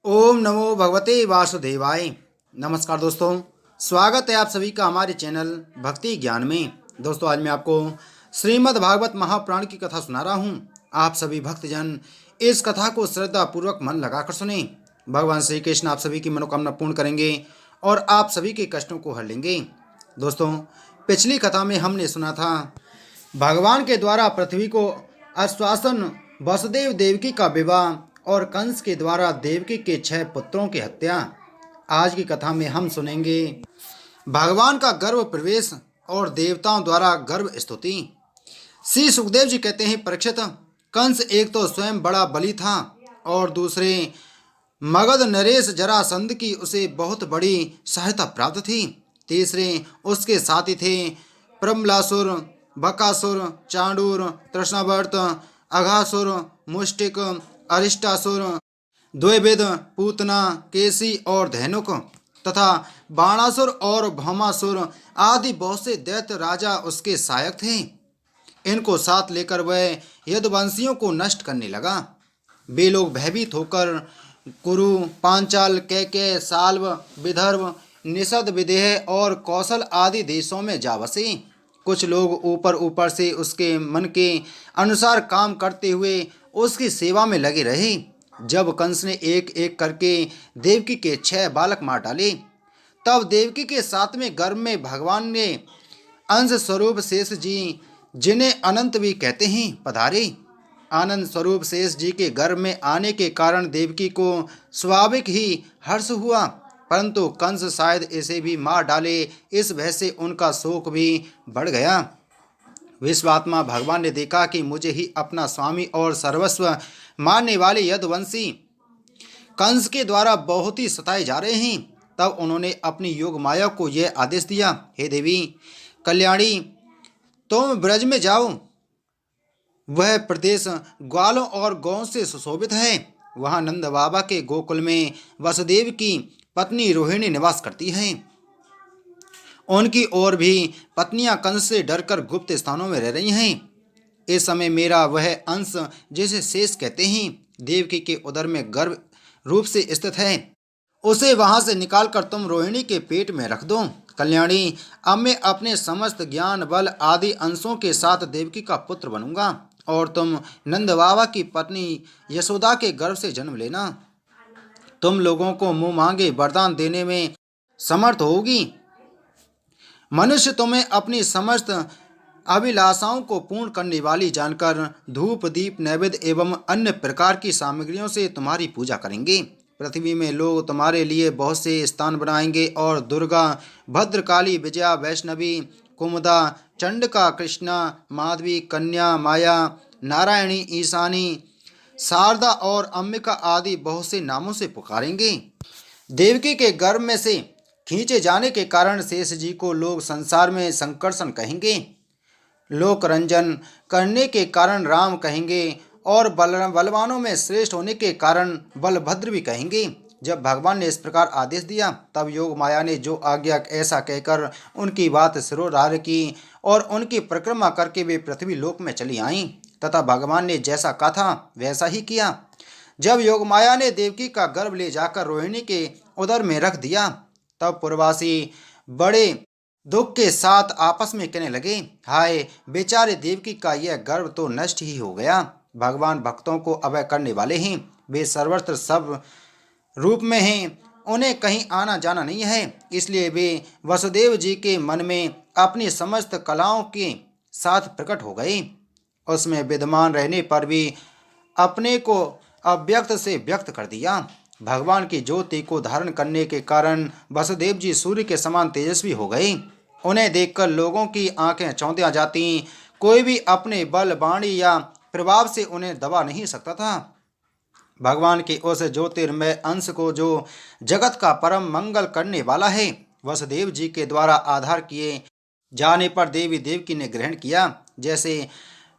ओम नमो भगवते वासुदेवाय। नमस्कार दोस्तों, स्वागत है आप सभी का हमारे चैनल भक्ति ज्ञान में। दोस्तों, आज मैं आपको श्रीमद् भागवत महापुराण की कथा सुना रहा हूँ। आप सभी भक्तजन इस कथा को श्रद्धा पूर्वक मन लगाकर सुने। भगवान श्री कृष्ण आप सभी की मनोकामना पूर्ण करेंगे और आप सभी के कष्टों को हर लेंगे। दोस्तों, पिछली कथा में हमने सुना था भगवान के द्वारा पृथ्वी को आश्वासन, वसुदेव देवकी का विवाह और कंस के द्वारा देवकी के 6 पुत्रों की हत्या। आज की कथा में हम सुनेंगे भगवान का गर्भ प्रवेश और देवताओं द्वारा गर्भ स्तुति। श्री सुखदेव जी कहते हैं, परीक्षित, कंस एक तो स्वयं बड़ा बली था और दूसरे मगध नरेश जरासंध की उसे बहुत बड़ी सहायता प्राप्त थी। तीसरे उसके साथी थे प्रमलासुर, बकासुर, चांडूर, तृष्णावर्त, अघासुर, मुष्टिक, अरिष्टासुर, द्वैविद, पूतना, केसी और धैनुक तथा बाणासुर और भौमासुर आदि बहुत से दैत्य राजा उसके सहायक थे। इनको साथ लेकर वह यदुवंशियों को नष्ट करने लगा। वे लोग भयभीत होकर कुरु, पांचाल, कैकेय, साल्व, विदर्भ, निषद, विदेह और कौशल आदि देशों में जा बसे। कुछ लोग ऊपर ऊपर से उसके मन के अनुसार काम करते हुए उसकी सेवा में लगे रहे। जब कंस ने एक एक करके देवकी के 6 बालक मार डाले, तब देवकी के 7वें गर्भ में भगवान ने अंश स्वरूप शेष जी, जिन्हें अनंत भी कहते हैं, पधारे। आनंद स्वरूप शेष जी के गर्भ में आने के कारण देवकी को स्वाभाविक ही हर्ष हुआ, परंतु कंस शायद इसे भी मार डाले, इस भय से उनका शोक भी बढ़ गया। विश्वात्मा भगवान ने देखा कि मुझे ही अपना स्वामी और सर्वस्व मानने वाले यदुवंशी कंस के द्वारा बहुत ही सताए जा रहे हैं। तब उन्होंने अपनी योग माया को यह आदेश दिया, हे देवी कल्याणी, तुम ब्रज में जाओ। वह प्रदेश ग्वालों और गौं से सुशोभित है। वहाँ नंद बाबा के गोकुल में वसुदेव की पत्नी रोहिणी निवास करती है। उनकी और भी पत्नियां कंस से डरकर गुप्त स्थानों में रह रही हैं। इस समय मेरा वह अंश, जिसे शेष कहते हैं, देवकी के उदर में गर्भ रूप से स्थित है। उसे वहां से निकालकर तुम रोहिणी के पेट में रख दो। कल्याणी, अब मैं अपने समस्त ज्ञान बल आदि अंशों के साथ देवकी का पुत्र बनूंगा और तुम नंद बाबा की पत्नी यशोदा के गर्भ से जन्म लेना। तुम लोगों को मुंह मांगे वरदान देने में समर्थ होगी। मनुष्य तुम्हें अपनी समस्त अभिलाषाओं को पूर्ण करने वाली जानकर धूप, दीप, नैवेद्य एवं अन्य प्रकार की सामग्रियों से तुम्हारी पूजा करेंगे। पृथ्वी में लोग तुम्हारे लिए बहुत से स्थान बनाएंगे और दुर्गा, भद्रकाली, विजया, वैष्णवी, कुमुदा, चंडिका, कृष्णा, माधवी, कन्या, माया, नारायणी, ईशानी, शारदा और अंबिका आदि बहुत से नामों से पुकारेंगे। देवकी के गर्भ में से खींचे जाने के कारण शेष जी को लोग संसार में संकर्षण कहेंगे। लोक रंजन करने के कारण राम कहेंगे और बलवानों में श्रेष्ठ होने के कारण बलभद्र भी कहेंगे। जब भगवान ने इस प्रकार आदेश दिया, तब योग माया ने जो आज्ञा ऐसा कहकर उनकी बात सिरोधार्य की और उनकी परिक्रमा करके वे पृथ्वी लोक में चली आईं तथा भगवान ने जैसा कहा था वैसा ही किया। जब योग माया ने देवकी का गर्भ ले जाकर रोहिणी के उदर में रख दिया, तब पूर्ववासी बड़े दुख के साथ आपस में कहने लगे, हाय बेचारे देवकी का यह गर्भ तो नष्ट ही हो गया। भगवान भक्तों को अभय करने वाले हैं, वे सर्वत्र सब रूप में हैं, उन्हें कहीं आना जाना नहीं है, इसलिए वे वसुदेव जी के मन में अपनी समस्त कलाओं के साथ प्रकट हो गए। उसमें विद्यमान रहने पर भी अपने को अव्यक्त से व्यक्त कर दिया। भगवान की ज्योति को धारण करने के कारण वसुदेव जी सूर्य के समान तेजस्वी हो गए। उन्हें देखकर लोगों की आंखें चौंधिया जाती। कोई भी अपने बल, वाणी या प्रभाव से उन्हें दबा नहीं सकता था। भगवान के उस ज्योतिर्मय अंश को, जो जगत का परम मंगल करने वाला है, वसुदेव जी के द्वारा आधार किए जाने पर देवी देवकी ने ग्रहण किया। जैसे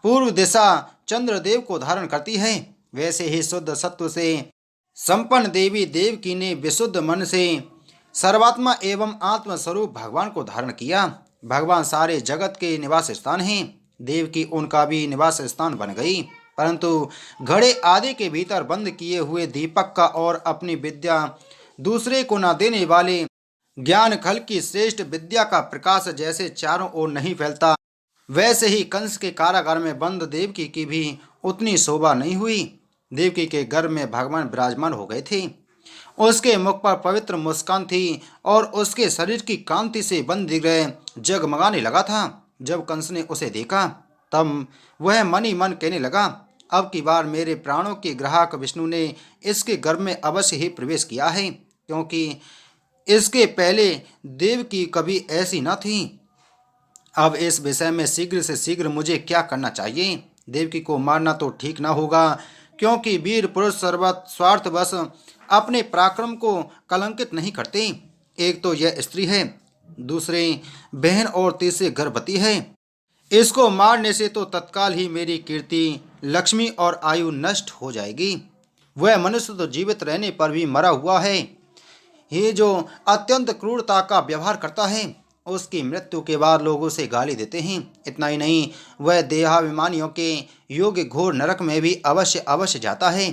पूर्व दिशा चंद्रदेव को धारण करती है, वैसे ही शुद्ध सत्व से संपन्न देवी देवकी ने विशुद्ध मन से सर्वात्मा एवं आत्मस्वरूप भगवान को धारण किया। भगवान सारे जगत के निवास स्थान हैं। देवकी उनका भी निवास स्थान बन गई। परंतु घड़े आदि के भीतर बंद किए हुए दीपक का और अपनी विद्या दूसरे को न देने वाले ज्ञान खल की श्रेष्ठ विद्या का प्रकाश जैसे चारों ओर नहीं फैलता, वैसे ही कंस के कारागार में बंद देवकी की भी उतनी शोभा नहीं हुई। देवकी के घर में भगवान विराजमान हो गए थे। उसके मुख पर पवित्र मुस्कान थी और उसके शरीर की कांति से बंद गृह जगमगाने लगा था। जब कंस ने उसे देखा तब वह मन ही मन कहने लगा, अब की बार मेरे प्राणों के ग्राहक विष्णु ने इसके गर्भ में अवश्य ही प्रवेश किया है, क्योंकि इसके पहले देव की कभी ऐसी न थी। अब इस विषय में शीघ्र से शीघ्र मुझे क्या करना चाहिए? देवकी को मारना तो ठीक न होगा, क्योंकि वीर पुरुष सर्वत स्वार्थवश अपने पराक्रम को कलंकित नहीं करते। एक तो यह स्त्री है, दूसरी बहन और तीसरी गर्भवती है। इसको मारने से तो तत्काल ही मेरी कीर्ति, लक्ष्मी और आयु नष्ट हो जाएगी। वह मनुष्य तो जीवित रहने पर भी मरा हुआ है। ये जो अत्यंत क्रूरता का व्यवहार करता है, उसकी मृत्यु के बाद लोग उसे गाली देते हैं। इतना ही नहीं, वह देहाभिमानियों के योग्य घोर नरक में भी अवश्य अवश्य जाता है।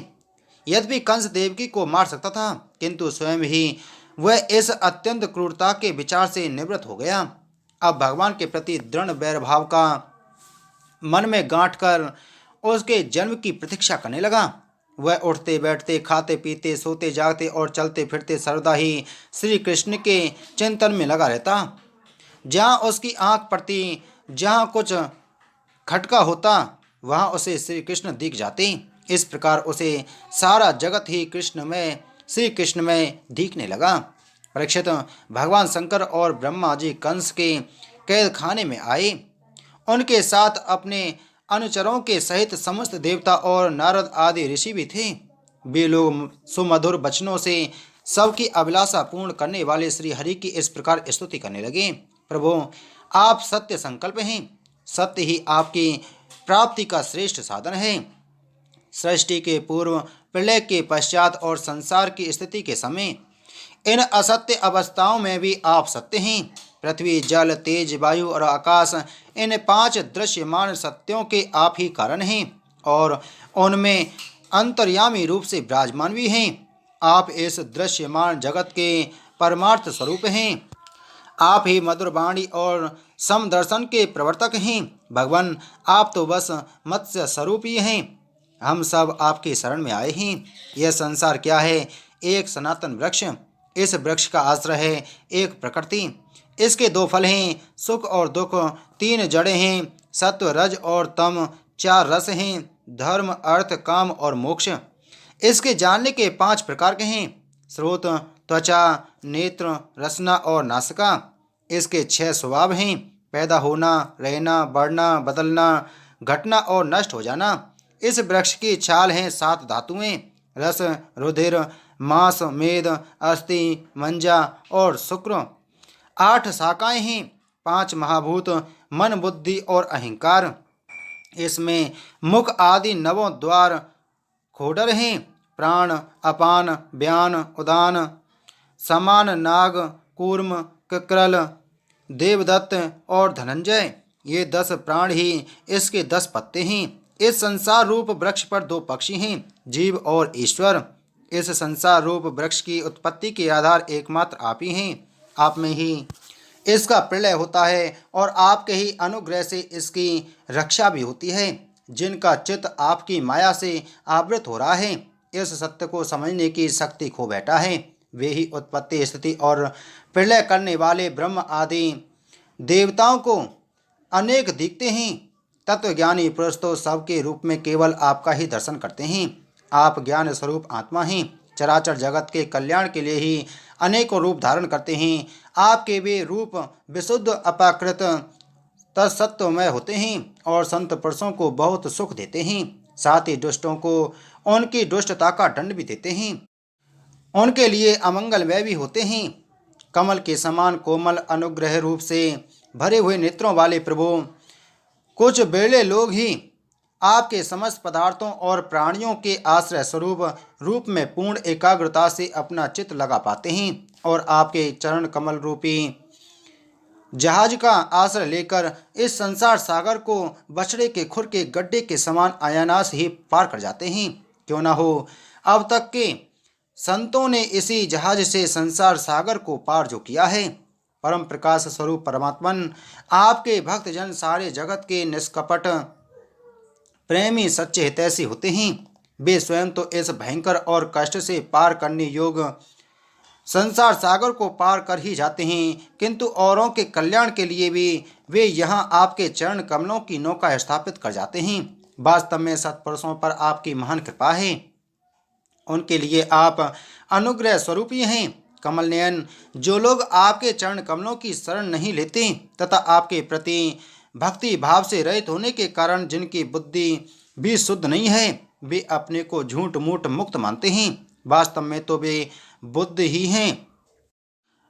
यद्यपि कंस देवकी को मार सकता था, किंतु स्वयं ही वह इस अत्यंत क्रूरता के विचार से निवृत्त हो गया। अब भगवान के प्रति दृढ़ वैर भाव का मन में गांठ कर उसके जन्म की प्रतीक्षा करने लगा। वह उठते बैठते, खाते पीते, सोते जागते और चलते फिरते सर्वदा ही श्री कृष्ण के चिंतन में लगा रहता। जहाँ उसकी आंख पड़ती, जहाँ कुछ खटका होता, वहाँ उसे श्री कृष्ण दिख जाते। इस प्रकार उसे सारा जगत ही कृष्णमय, श्री कृष्णमय दिखने लगा। परीक्षित, भगवान शंकर और ब्रह्मा जी कंस के कैद खाने में आए। उनके साथ अपने अनुचरों के सहित समस्त देवता और नारद आदि ऋषि भी थे। वे लोग सुमधुर वचनों से सबकी अभिलाषा पूर्ण करने वाले श्री हरि की इस प्रकार स्तुति करने लगे। प्रभु, आप सत्य संकल्प हैं। सत्य ही आपकी प्राप्ति का श्रेष्ठ साधन है। सृष्टि के पूर्व, प्रलय के पश्चात और संसार की स्थिति के समय, इन असत्य अवस्थाओं में भी आप सत्य हैं। पृथ्वी, जल, तेज, वायु और आकाश, इन 5 दृश्यमान सत्यों के आप ही कारण हैं और उनमें अंतर्यामी रूप से विराजमान भी हैं। आप इस दृश्यमान जगत के परमार्थ स्वरूप हैं। आप ही मधुर वाणी और समदर्शन के प्रवर्तक हैं। भगवान, आप तो बस मत्स्य स्वरूप ही हैं। हम सब आपकी शरण में आए हैं। यह संसार क्या है? एक सनातन वृक्ष। इस वृक्ष का आश्रय है एक प्रकृति। इसके 2 फल हैं, सुख और दुख। 3 जड़ें हैं, सत्व, रज और तम। 4 रस हैं, धर्म, अर्थ, काम और मोक्ष। इसके जानने के 5 प्रकार के हैं, स्रोत, त्वचा, नेत्र, रसना और नासिका। इसके 6 स्वभाव हैं, पैदा होना, रहना, बढ़ना, बदलना, घटना और नष्ट हो जाना। इस वृक्ष की छाल हैं 7 धातुएं, रस, रुधिर, मांस, मेद, अस्थि, मंजा और शुक्र। 8 शाखाएं हैं, 5 महाभूत, मन, बुद्धि और अहंकार। इसमें मुख आदि 9 द्वार खोडर हैं, प्राण, अपान, व्यान, उदान, समान, नाग, कूर्म, कक्रल, देवदत्त और धनंजय। ये 10 प्राण ही इसके 10 पत्ते हैं। इस संसार रूप वृक्ष पर 2 पक्षी हैं, जीव और ईश्वर। इस संसार रूप वृक्ष की उत्पत्ति के आधार एकमात्र आप ही हैं। आप में ही इसका प्रलय होता है और आपके ही अनुग्रह से इसकी रक्षा भी होती है। जिनका चित्त आपकी माया से आवृत हो रहा है, इस सत्य को समझने की शक्ति खो बैठा है। वे ही उत्पत्ति, स्थिति और प्रलय करने वाले ब्रह्म आदि देवताओं को अनेक दिखते हैं। तत्वज्ञानी पुरुष तो सबके रूप में केवल आपका ही दर्शन करते हैं। आप ज्ञान स्वरूप आत्मा हैं। चराचर जगत के कल्याण के लिए ही अनेकों रूप धारण करते हैं। आपके वे रूप विशुद्ध अपाकृत तत्सत्वमय होते हैं और संत पुरुषों को बहुत सुख देते हैं। साथ ही दुष्टों को उनकी दुष्टता का दंड भी देते हैं। उनके लिए अमंगलमय भी होते हैं। कमल के समान कोमल अनुग्रह रूप से भरे हुए नेत्रों वाले प्रभु, कुछ बेले लोग ही आपके समस्त पदार्थों और प्राणियों के आश्रय स्वरूप रूप में पूर्ण एकाग्रता से अपना चित्त लगा पाते हैं और आपके चरण कमल रूपी जहाज का आश्रय लेकर इस संसार सागर को बछड़े के खुर के गड्ढे के समान अनायास ही पार कर जाते हैं। क्यों ना हो, अब तक के संतों ने इसी जहाज से संसार सागर को पार जो किया है। परम प्रकाश स्वरूप परमात्मन आपके भक्तजन सारे जगत के निष्कपट प्रेमी सच्चे हितैषी होते हैं। वे स्वयं तो इस भयंकर और कष्ट से पार करने योग्य संसार सागर को पार कर ही जाते हैं, किंतु औरों के कल्याण के लिए भी वे यहाँ आपके चरण कमलों की नौका स्थापित कर जाते हैं। वास्तव में सत्पुरुषों पर आपकी महान कृपा है। उनके लिए आप अनुग्रह स्वरूप ही हैं। कमल नयन, जो लोग आपके चरण कमलों की शरण नहीं लेते तथा आपके प्रति भक्ति भाव से रहित होने के कारण जिनकी बुद्धि भी शुद्ध नहीं है, वे अपने को झूठ मूठ मुक्त मानते हैं। वास्तव में तो वे बुद्ध ही हैं।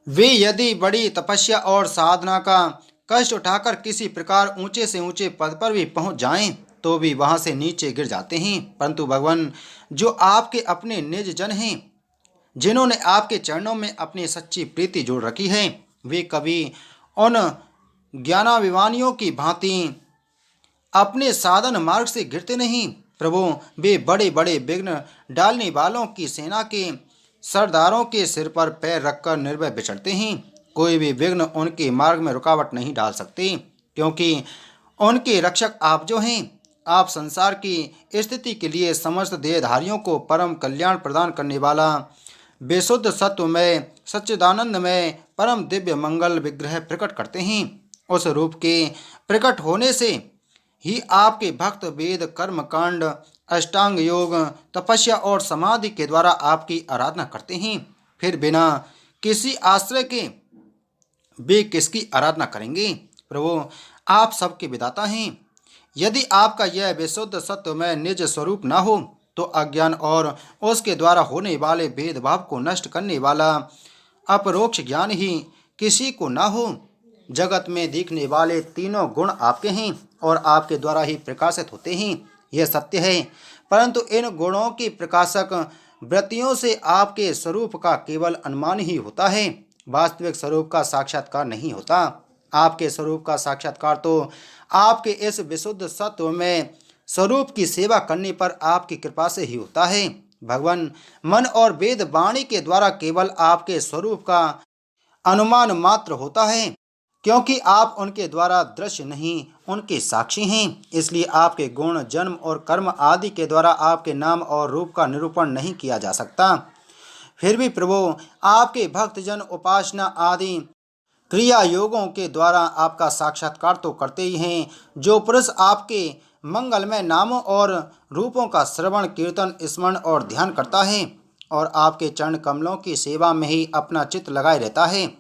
वे यदि बड़ी तपस्या और साधना का कष्ट उठाकर किसी प्रकार ऊंचे से ऊंचे पद पर भी पहुंच जाएं, तो भी वहां से नीचे गिर जाते हैं। परंतु भगवान, जो आपके अपने निज जन हैं, जिन्होंने आपके चरणों में अपनी सच्ची प्रीति जोड़ रखी है, वे कभी उन ज्ञानाभिमानियों की भांति अपने साधन मार्ग से गिरते नहीं। प्रभु, वे बड़े बड़े विघ्न डालने वालों की सेना के सरदारों के सिर पर पैर रखकर निर्भय विचरते हैं। कोई भी विघ्न उनके मार्ग में रुकावट नहीं डाल सकते, क्योंकि उनके रक्षक आप जो हैं। आप संसार की स्थिति के लिए समस्त देहधारियों को परम कल्याण प्रदान करने वाला बेशुद्ध सत्वमय सच्चिदानंदमय परम दिव्य मंगल विग्रह प्रकट करते हैं। उस रूप के प्रकट होने से ही आपके भक्त वेद कर्म कांड अष्टांग योग तपस्या और समाधि के द्वारा आपकी आराधना करते हैं। फिर बिना किसी आश्रय के वे किसकी आराधना करेंगे? प्रभु, आप सबके विदाता हैं। यदि आपका यह विशुद्ध सत्वमय निज स्वरूप न हो, तो अज्ञान और उसके द्वारा होने वाले भेदभाव को नष्ट करने वाला अपरोक्ष ज्ञान ही किसी को न हो। जगत में दिखने वाले तीनों गुण आपके हैं और आपके द्वारा ही प्रकाशित होते हैं, यह सत्य है। परंतु इन गुणों की प्रकाशक वृत्तियों से आपके स्वरूप का केवल अनुमान ही होता है, वास्तविक स्वरूप का साक्षात्कार नहीं होता। आपके स्वरूप का साक्षात्कार तो आपके इस विशुद्ध सत्व में स्वरूप की सेवा करने पर आपकी कृपा से ही होता है। भगवान, मन और वेद वाणी के द्वारा केवल आपके स्वरूप का अनुमान मात्र होता है, क्योंकि आप उनके द्वारा दृश्य नहीं, उनके साक्षी हैं। इसलिए आपके गुण जन्म और कर्म आदि के द्वारा आपके नाम और रूप का निरूपण नहीं किया जा सकता। फिर भी प्रभु, आपके भक्तजन उपासना आदि क्रिया योगों के द्वारा आपका साक्षात्कार तो करते ही हैं। जो पुरुष आपके मंगलमय नामों और रूपों का श्रवण कीर्तन स्मरण और ध्यान करता है और आपके चरण कमलों की सेवा में ही अपना चित्त लगाए रहता है,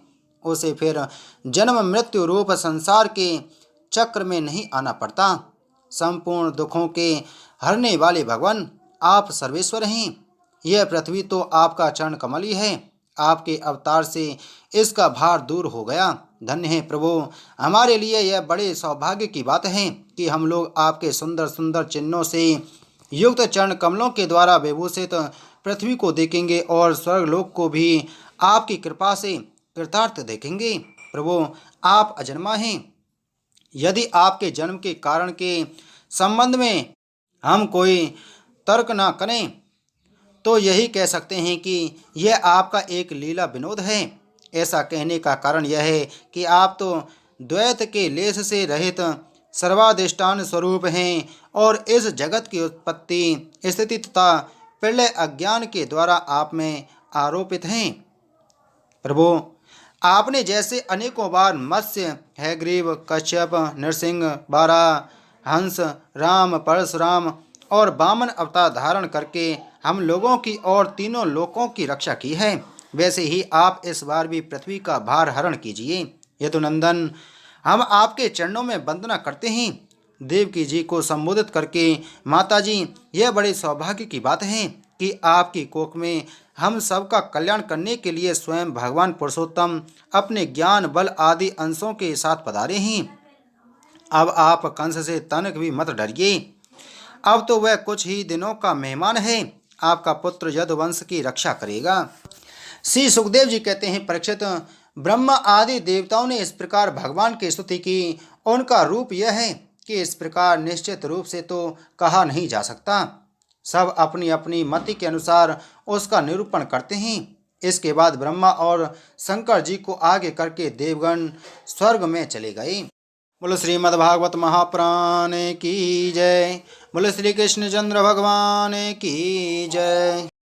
उसे फिर जन्म मृत्यु रूप संसार के चक्र में नहीं आना पड़ता। संपूर्ण दुखों के हरने वाले भगवान, आप सर्वेश्वर हैं। यह पृथ्वी तो आपका चरण कमल ही है। आपके अवतार से इसका भार दूर हो गया। धन्य है प्रभु, हमारे लिए यह बड़े सौभाग्य की बात है कि हम लोग आपके सुंदर सुंदर चिन्हों से युक्त चरण कमलों के द्वारा विभूषित पृथ्वी को देखेंगे और स्वर्गलोक को भी आपकी कृपा से कृतार्थ देखेंगे। प्रभु, आप अजन्मा हैं। यदि आपके जन्म के कारण के संबंध में हम कोई तर्क न करें, तो यही कह सकते हैं कि यह आपका एक लीला विनोद है। ऐसा कहने का कारण यह है कि आप तो द्वैत के लेस से रहित सर्वाधिष्ठान स्वरूप हैं और इस जगत की उत्पत्ति स्थिति तथा प्रलय अज्ञान के द्वारा आप में आरोपित हैं। प्रभु, आपने जैसे अनेकों बार मत्स्य, हैग्रीव, कश्यप, नरसिंह, बारा, हंस, राम, परशुराम और वामन अवतार धारण करके हम लोगों की और तीनों लोकों की रक्षा की है, वैसे ही आप इस बार भी पृथ्वी का भार हरण कीजिए। यदुनंदन, हम आपके चरणों में वंदना करते हैं। देवकी जी को संबोधित करके, माता जी, यह बड़े सौभाग्य की बात है कि आपकी कोख में हम सबका कल्याण करने के लिए स्वयं भगवान पुरुषोत्तम अपने ज्ञान बल आदि अंशों के साथ पधारे हैं। अब आप कंस से तनक भी मत डरिए। अब तो वह कुछ ही दिनों का मेहमान है। आपका पुत्र यदुवंश की रक्षा करेगा। श्री सुखदेव जी कहते हैं, परीक्षित, ब्रह्मा आदि देवताओं ने इस प्रकार भगवान की स्तुति की। उनका रूप यह है कि इस प्रकार निश्चित रूप से तो कहा नहीं जा सकता। सब अपनी अपनी मति के अनुसार उसका निरूपण करते हैं। इसके बाद ब्रह्मा और शंकर जी को आगे करके देवगण स्वर्ग में चले गए। बोलो श्रीमद् भागवत महापुराण की जय। बोलो श्री कृष्ण चंद्र भगवान की जय।